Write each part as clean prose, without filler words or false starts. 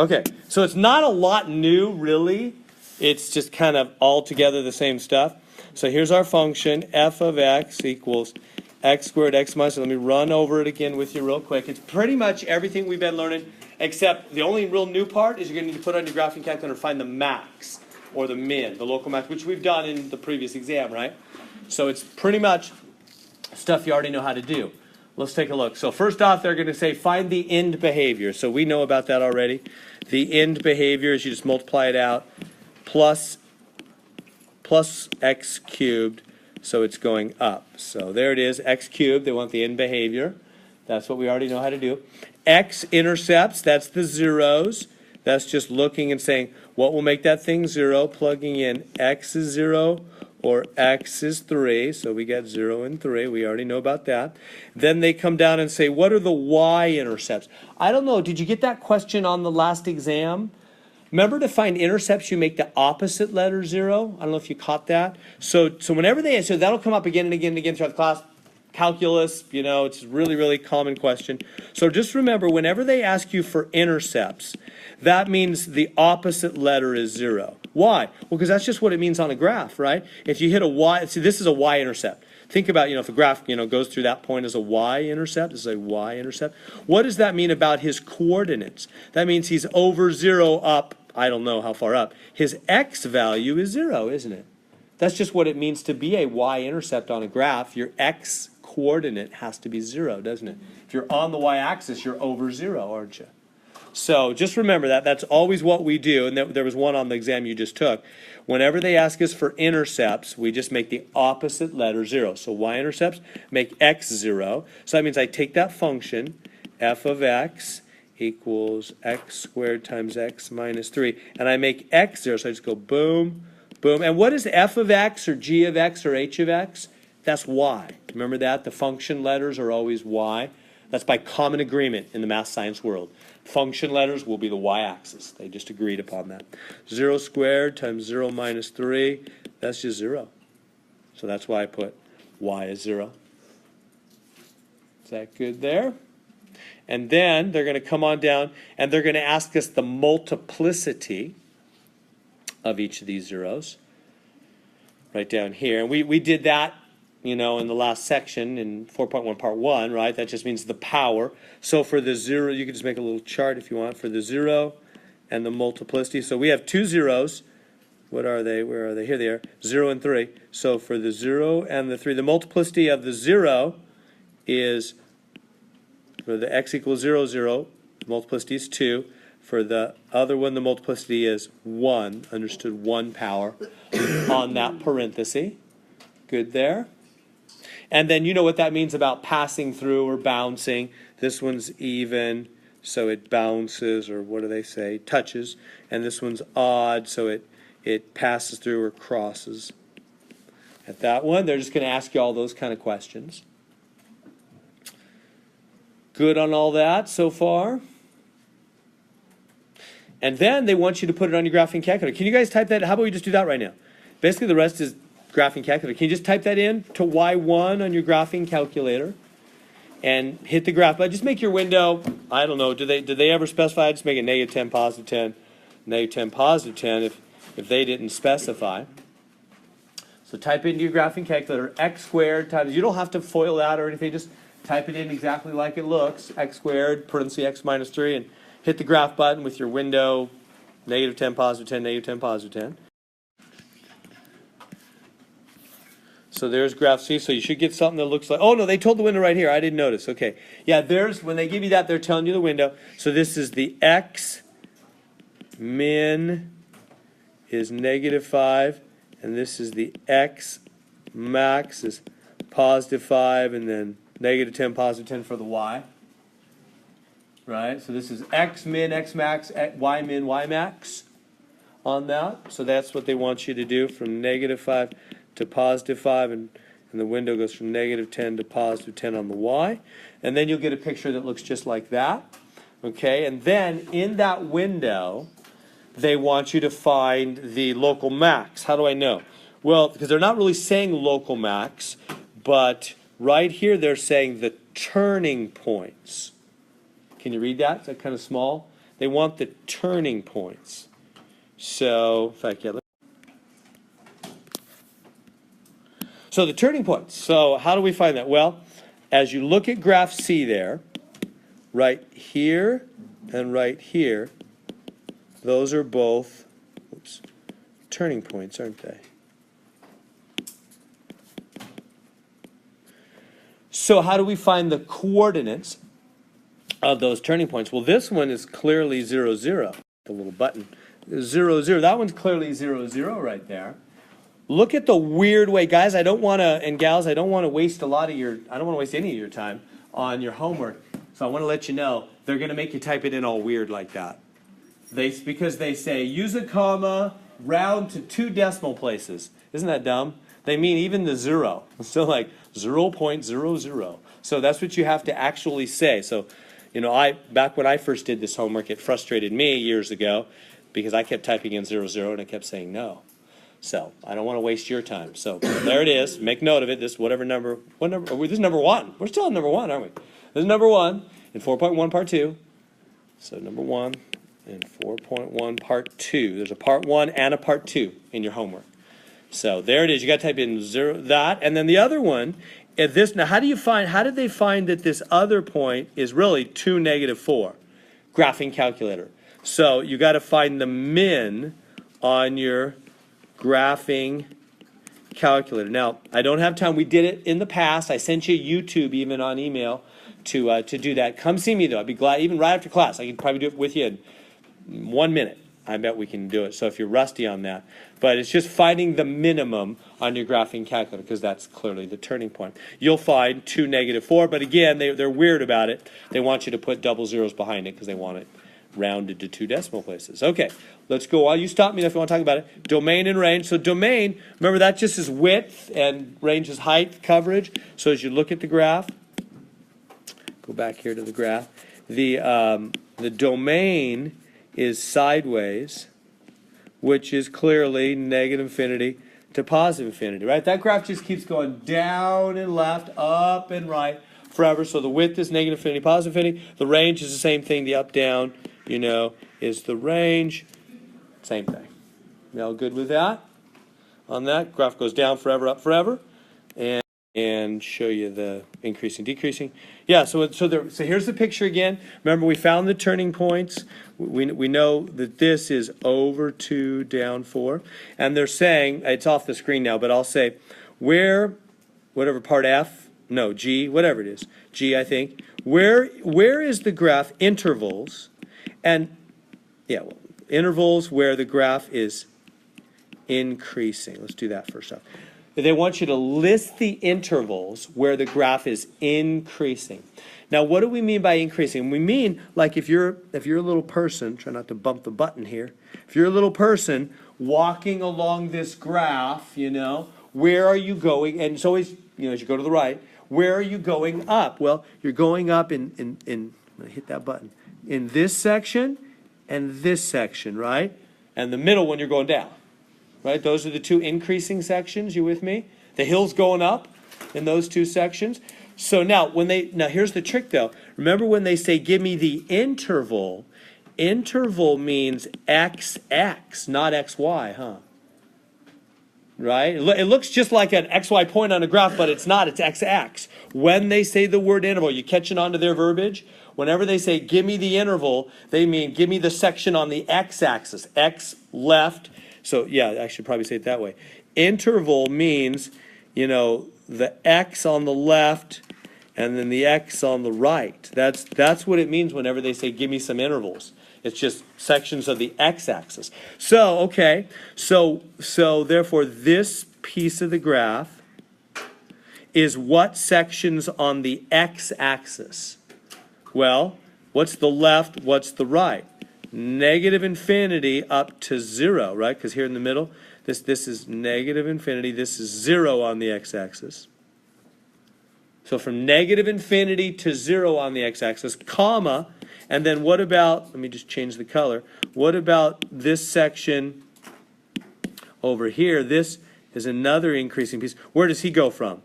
Okay, so it's not a lot new, really. It's just kind of all together the same stuff. So here's our function, f of x equals x squared x minus. Let me run over it again with you real quick. It's pretty much everything we've been learning, except the only real new part is you're going to need to put on your graphing calculator and find the max or the min, the local max, which we've done in the previous exam, right? So it's pretty much stuff you already know how to do. Let's take a look. So first off, they're going to say find the end behavior. So we know about that already. The end behavior is you just multiply it out plus x cubed, so it's going up. So there it is, x cubed. They want the end behavior. That's what we already know how to do. X-intercepts, that's the zeros. That's just looking and saying, what will make that thing 0? Plugging in x is 0 or x is 3. So we get 0 and 3. We already know about that. Then they come down and say, what are the y-intercepts? I don't know. Did you get that question on the last exam? Remember, to find intercepts, you make the opposite letter 0. I don't know if you caught that. So whenever they answer, that'll come up again and again and again throughout the class. Calculus, you know, it's a really, really common question. So just remember, whenever they ask you for intercepts, that means the opposite letter is 0. Why? Well, because that's just what it means on a graph, right? If you hit a y, see, this is a y-intercept. Think about, if a graph, goes through that point as a y-intercept, this is a y-intercept. What does that mean about his coordinates? That means he's over 0 up, I don't know how far up. His x value is 0, isn't it? That's just what it means to be a y-intercept on a graph. Your x coordinate has to be 0, doesn't it? If you're on the y-axis, you're over 0, aren't you? So just remember that. That's always what we do. And there was one on the exam you just took. Whenever they ask us for intercepts, we just make the opposite letter 0. So y-intercepts make x 0. So that means I take that function, f of x equals x squared times x minus 3, and I make x 0. So I just go boom, boom. And what is f of x or g of x or h of x? That's y. Remember that? The function letters are always y. That's by common agreement in the math science world. Function letters will be the y-axis. They just agreed upon that. 0 squared times 0 minus 3, that's just 0. So that's why I put y as 0. Is that good there? And then they're going to come on down and they're going to ask us the multiplicity of each of these zeros. Right down here. And we did that, in the last section in 4.1 part 1, right? That just means the power. So for the 0, you can just make a little chart if you want for the 0 and the multiplicity. So we have two zeros. What are they? Where are they? Here they are. 0 and 3. So for the 0 and the 3, the multiplicity of the 0 is, for the x equals 0, 0, multiplicity is 2. For the other one, the multiplicity is 1, understood 1 power on that parenthesis. Good there. And then you know what that means about passing through or bouncing. This one's even, so it bounces, or what do they say, touches. And this one's odd, so it passes through or crosses. At that one, they're just going to ask you all those kind of questions. Good on all that so far? And then they want you to put it on your graphing calculator. Can you guys type that? How about we just do that right now? Basically, the rest is graphing calculator. Can you just type that in to y1 on your graphing calculator and hit the graph? But just make your window, I don't know, did they ever specify? Just make it negative 10, positive 10, negative 10, positive 10 if they didn't specify. So type into your graphing calculator x squared times, you don't have to FOIL that or anything, just type it in exactly like it looks, x squared, parenthesis x minus 3, and hit the graph button with your window, negative 10, positive 10, negative 10, positive 10. So there's graph C. So you should get something that looks like, oh no, they told the window right here. I didn't notice. Okay. Yeah, when they give you that, they're telling you the window. So this is the x min is negative 5, and this is the x max is positive 5, and then negative 10, positive 10 for the y. Right? So this is x min, x max, y min, y max on that. So that's what they want you to do from negative 5 to positive 5, and the window goes from negative 10 to positive 10 on the y. And then you'll get a picture that looks just like that. Okay, and then in that window, they want you to find the local max. How do I know? Well, because they're not really saying local max, but right here they're saying the turning points. Can you read that? Is that kind of small? They want the turning points. So, in fact, yeah. So the turning points. So how do we find that? Well, as you look at graph C there, right here and right here, those are both turning points, aren't they? So how do we find the coordinates of those turning points? Well, this one is clearly 0, 0. The little button. 0, 0. That one's clearly 0, 0 right there. Look at the weird way, guys, I don't want to, and gals, I don't want to waste I don't want to waste any of your time on your homework. So I want to let you know, they're going to make you type it in all weird like that. Because they say, use a comma, round to 2 decimal places. Isn't that dumb? They mean even the 0. It's still like 0.00. So that's what you have to actually say. So, you know, back when I first did this homework, it frustrated me years ago because I kept typing in 00 and I kept saying no. So I don't want to waste your time. So there it is. Make note of it. This what number? This is number 1. We're still on number 1, aren't we? This is number 1 in 4.1 part 2. So number 1 in 4.1 part 2. There's a part 1 and a part 2 in your homework. So there it is. You got to type in 0 that, and then the other one is this. Now, how did they find that this other point is really 2, negative 4? Graphing calculator. So you got to find the min on your graphing calculator. Now, I don't have time. We did it in the past. I sent you YouTube even on email to do that. Come see me, though. I'd be glad, even right after class. I could probably do it with you in 1 minute. I bet we can do it. So if you're rusty on that. But it's just finding the minimum on your graphing calculator because that's clearly the turning point. You'll find 2, negative 4. But again, they're weird about it. They want you to put double zeros behind it because they want it rounded to 2 decimal places. Okay, let's go on. You stop me if you want to talk about it. Domain and range. So domain, remember that just is width and range is height, coverage. So as you look at the graph, go back here to the graph. The domain is sideways, which is clearly negative infinity to positive infinity, right? That graph just keeps going down and left, up and right forever. So the width is negative infinity, positive infinity. The range is the same thing. The up, down, you know, is the range. Same thing. You all good with that? On that, graph goes down forever, up forever. And show you the increasing, decreasing. Yeah, so here's the picture again. Remember, we found the turning points. We know that this is over 2, down 4. And they're saying, it's off the screen now, but I'll say, where, whatever, part F, no, G, whatever it is, G, I think. Where is the graph intervals? And, yeah, well, intervals where the graph is increasing. Let's do that first off. They want you to list the intervals where the graph is increasing. Now, what do we mean by increasing? We mean, like, if you're a little person, try not to bump the button here. If you're a little person walking along this graph, you know, where are you going? And it's always, you know, as you go to the right, where are you going up? Well, you're going up in I'm going to hit that button, in this section and this section, right? And the middle one, you're going down. Right, those are the 2 increasing sections. You with me? The hill's going up in those 2 sections. So now, here's the trick though. Remember when they say, give me the interval, interval means XX, not XY, huh? Right? It looks just like an XY point on a graph, but it's not, it's XX. When they say the word interval, you catching on to their verbiage? Whenever they say, give me the interval, they mean, give me the section on the X-axis, X left. So, yeah, I should probably say it that way. Interval means, you know, the X on the left and then the X on the right. That's what it means whenever they say, give me some intervals. It's just sections of the X-axis. So, okay, so therefore this piece of the graph is what sections on the X-axis? Well, what's the left, what's the right? Negative infinity up to 0, right? Because here in the middle, this is negative infinity. This is 0 on the x-axis. So from negative infinity to 0 on the x-axis, comma, and then what about, let me just change the color, what about this section over here? This is another increasing piece. Where does he go from?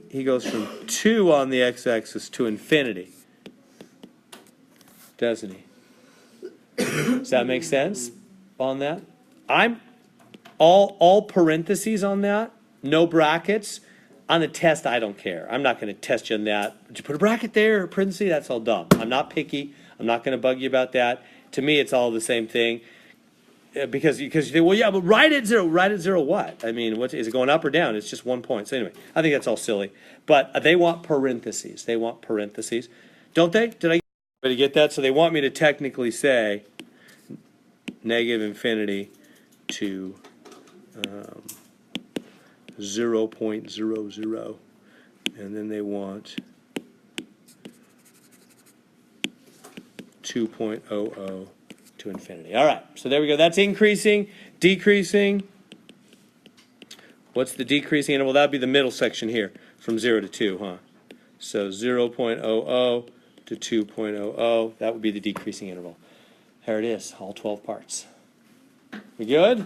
He goes from 2 on the x-axis to infinity, doesn't he? Does that make sense on that? I'm all parentheses on that, no brackets. On a test, I don't care. I'm not going to test you on that. Did you put a bracket there or parenthesis? That's all dumb. I'm not picky. I'm not going to bug you about that. To me, it's all the same thing. Because you think, well, yeah, but right at zero. Right at zero what? I mean, what is it going up or down? It's just 1 point. So anyway, I think that's all silly. But they want parentheses. They want parentheses. Don't they? Did I get that? So they want me to technically say negative infinity to 0.00. And then they want 2.00 to infinity. All right, so there we go. That's increasing, decreasing. What's the decreasing interval? That would be the middle section here, from 0 to 2, huh? So 0.00 to 2.00, that would be the decreasing interval. There it is, all 12 parts. We good?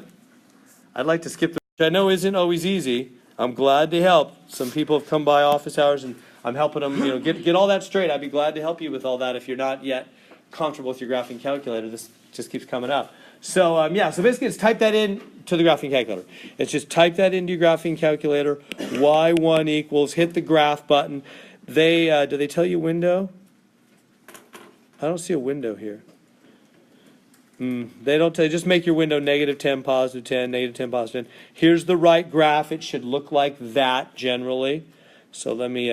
I'd like to skip the, which I know isn't always easy. I'm glad to help. Some people have come by office hours, and I'm helping them, get all that straight. I'd be glad to help you with all that if you're not yet comfortable with your graphing calculator. This just keeps coming up. So yeah, so basically it's type that in to the graphing calculator. It's just type that into your graphing calculator. Y1 equals, hit the graph button. They do they tell you window? I don't see a window here. They don't tell you, just make your window -10, +10, -10, +10. Here's the right graph. It should look like that generally. So let me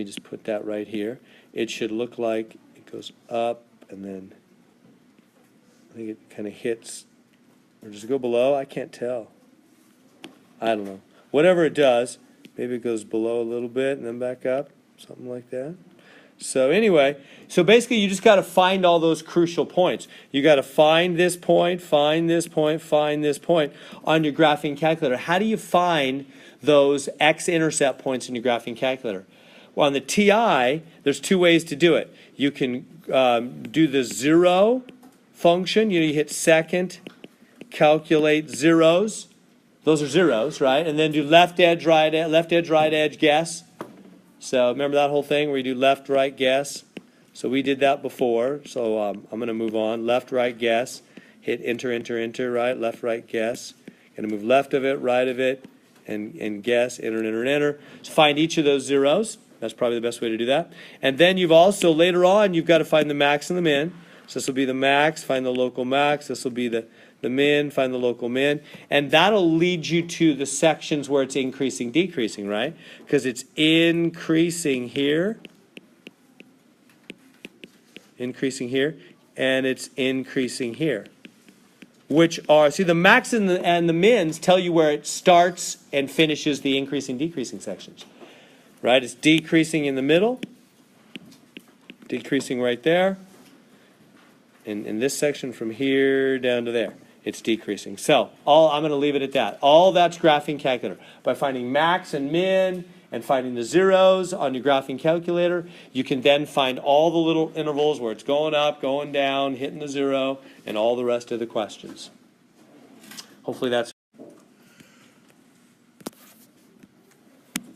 just put that right here. It should look like it goes up and then I think it kind of hits, or does it go below? I can't tell. I don't know. Whatever it does, maybe it goes below a little bit and then back up, something like that. So anyway, so basically you just got to find all those crucial points. You got to find this point, find this point, find this point on your graphing calculator. How do you find those x-intercept points in your graphing calculator? Well, on the TI, there's two ways to do it. You can do the zero function. You hit second, calculate zeros. Those are zeros, right? And then do left edge, right edge, guess. So remember that whole thing where you do left, right, guess? So we did that before. So I'm going to move on. Left, right, guess. Hit enter, enter, enter, right? Left, right, guess. Going to move left of it, right of it, and guess, enter, enter, enter. So find each of those zeros. That's probably the best way to do that. And then you've also, later on, you've got to find the max and the min. So this will be the max, find the local max. This will be the min, find the local min. And that'll lead you to the sections where it's increasing, decreasing, right? Because it's increasing here, and it's increasing here. Which are, see, the max and the mins tell you where it starts and finishes the increasing, decreasing sections. Right? It's decreasing in the middle, decreasing right there, and in this section from here down to there, it's decreasing. So I'm going to leave it at that. All that's graphing calculator. By finding max and min and finding the zeros on your graphing calculator, you can then find all the little intervals where it's going up, going down, hitting the zero, and all the rest of the questions. Hopefully that's.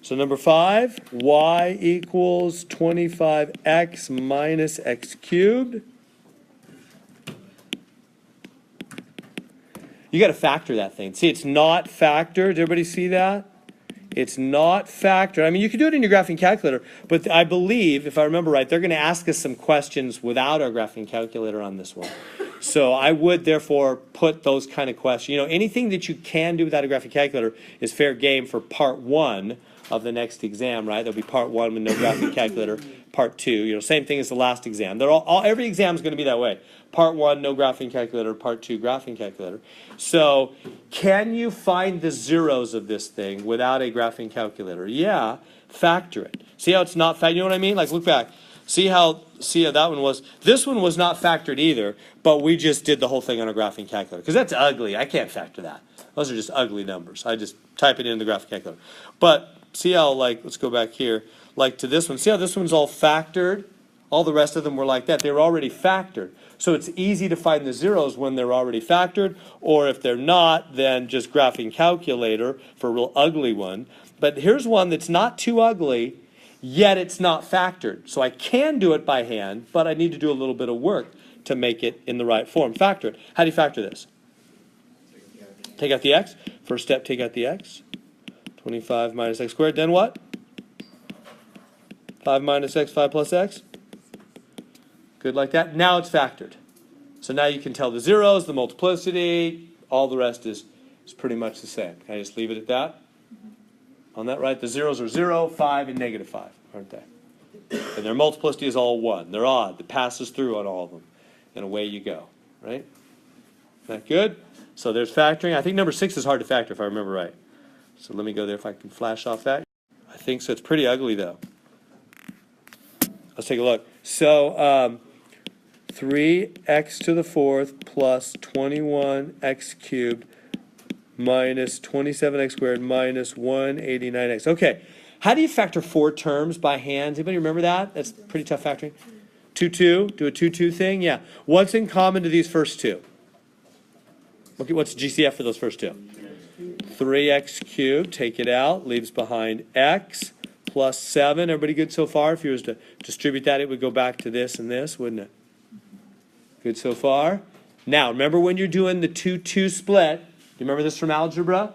So number 5, y equals 25x minus x cubed. You got to factor that thing. See, it's not factored. Did everybody see that? It's not factored. I mean, you can do it in your graphing calculator, but I believe, if I remember right, they're going to ask us some questions without our graphing calculator on this one. So I would, therefore, put those kind of questions. Anything that you can do without a graphing calculator is fair game for part 1 of the next exam, right? There'll be part 1 with no graphing calculator, part 2, same thing as the last exam. They're every exam is going to be that way. Part 1, no graphing calculator, part 2, graphing calculator. So, can you find the zeros of this thing without a graphing calculator? Yeah, factor it. See how it's not factored? You know what I mean? Like, look back. See how that one was? This one was not factored either, but we just did the whole thing on a graphing calculator. Because that's ugly. I can't factor that. Those are just ugly numbers. I just type it in the graphing calculator. But see how, let's go back here, to this one. See how this one's all factored? All the rest of them were like that. They were already factored. So it's easy to find the zeros when they're already factored, or if they're not, then just graphing calculator for a real ugly one. But here's one that's not too ugly, yet it's not factored. So I can do it by hand, but I need to do a little bit of work to make it in the right form. Factor it. How do you factor this? Take out the x. First step, take out the x. 25 minus x squared. Then what? 5 minus x, 5 plus x. Good like that. Now it's factored. So now you can tell the zeros, the multiplicity, all the rest is pretty much the same. Can I just leave it at that? On that, right? The zeros are 0, 5, and negative 5, aren't they? And their multiplicity is all 1. They're odd. It passes through on all of them. And away you go, right? Is that good? So there's factoring. I think number 6 is hard to factor if I remember right. So let me go there if I can flash off that. I think so. It's pretty ugly, though. Let's take a look. So 3x to the 4th plus 21x cubed minus 27x squared minus 189x. Okay, how do you factor 4 terms by hand? Anybody remember that? That's pretty tough factoring. 2, 2, do a 2, 2 thing? Yeah. What's in common to these first two? Okay, what's the GCF for those first two? 3x cubed, take it out, leaves behind x plus 7. Everybody good so far? If you was to distribute that, it would go back to this and this, wouldn't it? Good so far? Now, remember when you're doing the 2, 2 split, do you remember this from algebra?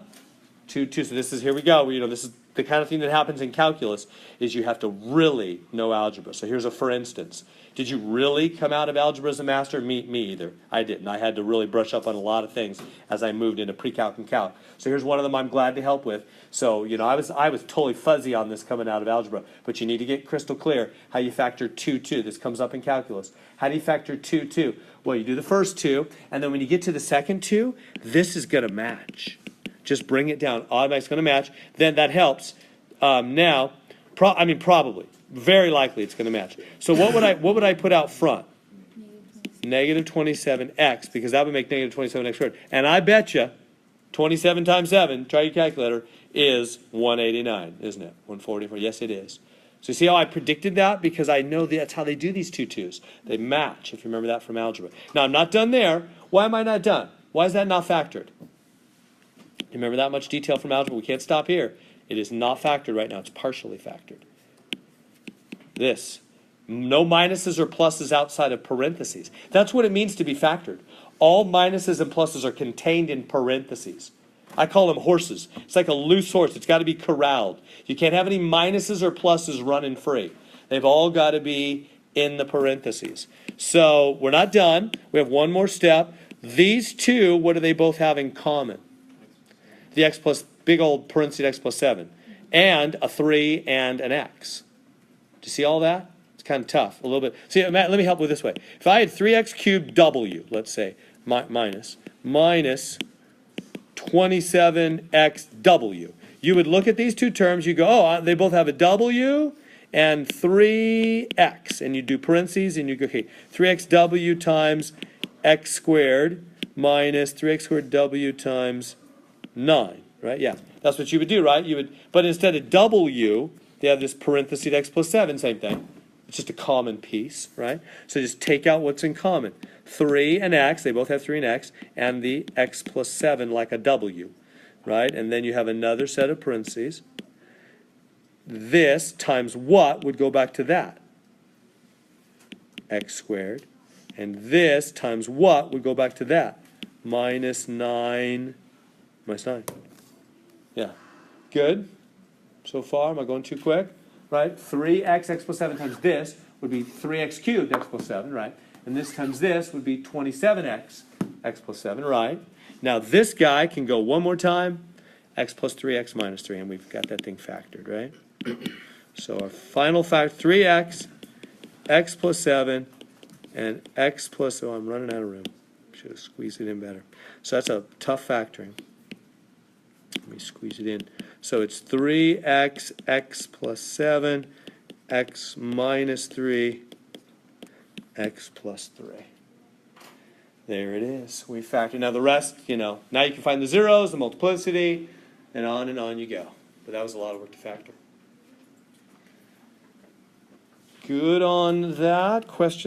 2, 2, so this is, here we go, this is the kind of thing that happens in calculus, is you have to really know algebra. So here's a for instance. Did you really come out of algebra as a master? Me either. I didn't. I had to really brush up on a lot of things as I moved into pre-calc and calc. So here's one of them I'm glad to help with. So, I was totally fuzzy on this coming out of algebra, but you need to get crystal clear how you factor 2, 2. This comes up in calculus. How do you factor 2, 2? Well, you do the first 2, and then when you get to the second 2, this is going to match. Just bring it down. Automatically it's going to match. Then that helps. Now, probably. Very likely it's going to match. So what would I put out front? Negative 27x, because that would make negative 27x squared. And I bet you 27 times 7, try your calculator, is 189, isn't it? 144. Yes, it is. So you see how I predicted that? Because I know that's how they do these 2 2s. They match, if you remember that from algebra. Now, I'm not done there. Why am I not done? Why is that not factored? You remember that much detail from algebra? We can't stop here. It is not factored right now. It's partially factored. This. No minuses or pluses outside of parentheses. That's what it means to be factored. All minuses and pluses are contained in parentheses. I call them horses. It's like a loose horse. It's got to be corralled. You can't have any minuses or pluses running free. They've all got to be in the parentheses. So we're not done. We have one more step. These two, what do they both have in common? The x plus, big old parentheses x plus 7. And a 3 and an x. Do you see all that? It's kind of tough, a little bit. See, Matt, let me help with this way. If I had 3x cubed w, let's say, minus 27xw, you would look at these two terms, you go, oh, they both have a w and 3x, and you do parentheses, and you go, okay, 3xw times x squared minus 3x squared w times 9, right? Yeah, that's what you would do, right? But instead of w, they have this parenthesis x plus 7, same thing. It's just a common piece, right? So just take out what's in common. 3 and x, they both have 3 and x, and the x plus 7 like a w, right? And then you have another set of parentheses. This times what would go back to that? X squared. And this times what would go back to that? Minus 9. Yeah. Good? So far, am I going too quick? Right? 3x, x plus 7 times this would be 3x cubed, x plus 7, right? And this times this would be 27x, x plus 7, right? Now this guy can go one more time, x plus 3x minus 3, and we've got that thing factored, right? So our final fact, 3x, x plus 7, and x plus, oh, I'm running out of room. Should have squeezed it in better. So that's a tough factoring. Let me squeeze it in. So it's 3x, x plus 7, x minus 3, x plus 3. There it is. We factor. Now the rest, now you can find the zeros, the multiplicity, and on you go. But that was a lot of work to factor. Good on that. Question